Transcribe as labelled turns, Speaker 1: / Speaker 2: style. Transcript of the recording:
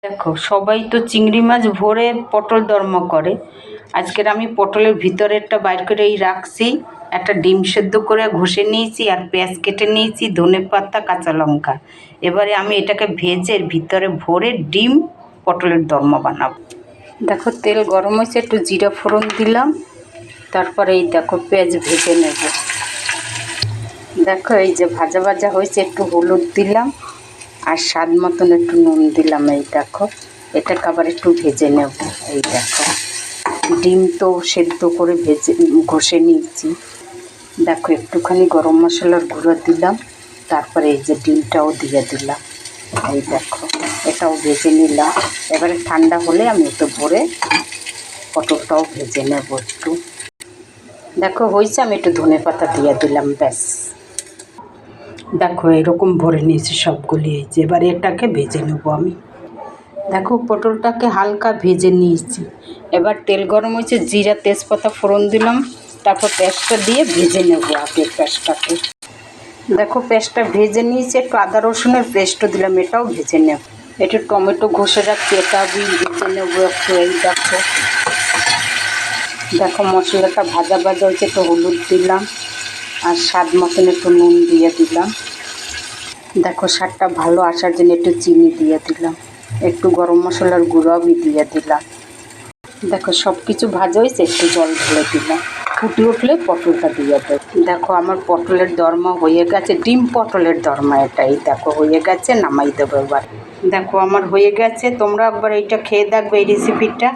Speaker 1: দেখো সবাই তো চিংড়ি মাছ ভরে পটল দর্ম করে। আজকের আমি পটলের ভিতরেরটা বাইর করেই রাখছি। একটা ডিম সেদ্ধ করে ঘষে নিয়েছি আর পেঁয়াজ কেটে নিয়েছি, ধনেপাতা, কাঁচা লঙ্কা। এবারে আমি এটাকে ভেজে ভিতরে ভরে ডিম পটলের দর্ম বানাবো। দেখো তেল গরম হয়েছে, একটু জিরা ফোড়ন দিলাম, তারপরে এই দেখো পেঁয়াজ ভেজে নেব। দেখো এই যে ভাজা ভাজা হয়েছে, একটু হলুদ দিলাম আর স্বাদ মতন একটু নুন দিলাম। এই দেখো এটাকে আবার একটু ভেজে নেব। এই দেখো ডিম তো সেদ্ধ করে ভেজে ঘষে নিয়েছি। দেখো একটুখানি গরম মশলার গুঁড়ো দিলাম, তারপরে এই যে ডিমটাও দিয়ে দিলাম। এই দেখো এটাও ভেজে নিলাম। এবারে ঠান্ডা হলে আমি একটু ভরে পটলটাও ভেজে নেব একটু। দেখো হয়েছে, আমি একটু ধনেপাতা দিয়ে দিলাম, ব্যাস। দেখো এরকম ভরে নিয়েছি সবগুলি। এই যে এবার এটাকে ভেজে নেব আমি। দেখো পটলটাকে হালকা ভেজে নিয়েছি। এবার তেল গরম হয়েছে, জিরা তেজপাতা ফোড়ন দিলাম, তারপর পেঁয়াজটা দিয়ে ভেজে নেব আগে পেঁয়াজটাকে। দেখো পেঁয়াজটা ভেজে নিয়েছি, একটু আদা রসুনের পেস্টও দিলাম, এটাও ভেজে নেব। একটু টমেটো ঘষে রাখছি, এটা আমি ভেজে নেবো একটু। এই দেখো দেখো মশলাটা ভাজা ভাজা হয়েছে, একটু হলুদ দিলাম আর স্বাদ মতন একটু নুন দিয়ে দিলাম। দেখো স্বাদটা ভালো আসার জন্য একটু চিনি দিয়ে দিলাম, একটু গরম মশলার গুঁড়ো আমি দিয়ে দিলাম। দেখো সব কিছু ভাজা হয়েছে, একটু জল ঢেলে দিলাম। ফুটে উঠলে পটলটা দিয়ে দেবো। দেখো আমার পটলের দর্মা হয়ে গেছে, ডিম পটলের দর্মা এটাই। দেখো হয়ে গেছে, নামাই দেবো এবার। দেখো আমার হয়ে গেছে, তোমরা একবার এইটা খেয়ে দেখবে এই রেসিপিটা।